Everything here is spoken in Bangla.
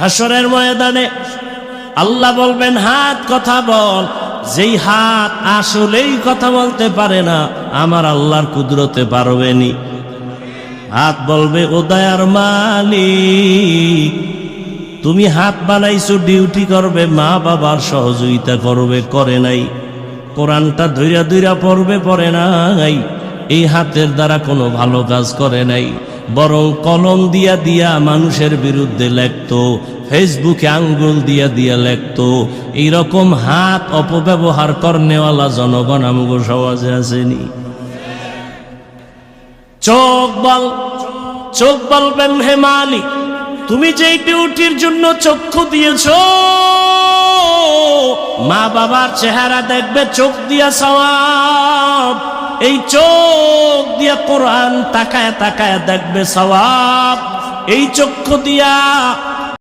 হাসরের ময়দানে আল্লাহ বলবেন, হাত কথা বল। যেই হাত আসলেই কথা বলতে পারে না, আমার আল্লাহর কুদরতে পারবেনি। হাত বলবে, ও দয়ার মালিক, তুমি হাত বানাইছো ডিউটি করবে, মা বাবার সহযোগিতা করবে, করে নাই। কোরআনটা ধৈরা ধৈরা পড়বে, পড়ে নাই। এই হাতের দ্বারা কোনো ভালো কাজ করে নাই, বরং কলম দিয়া দিয়া মানুষের বিরুদ্ধে লেখতো, ফেসবুকে আঙ্গুল দিয়া দিয়া লেখতো। এইরকম হাত অপব্যবহার করনেওয়ালা জনগণ আমগো সমাজে আসেনি। চোখ বলবেন, হে মালিক, তুমি যে ডিউটির জন্য চক্ষু দিয়েছো, মা বাবার চেহারা দেখবে চোখ দিয়া সওয়াব। এই চোখ দিয়া কোরআন তাকায় তাকায় দেখবে সওয়াব। এই চক্ষু দিয়া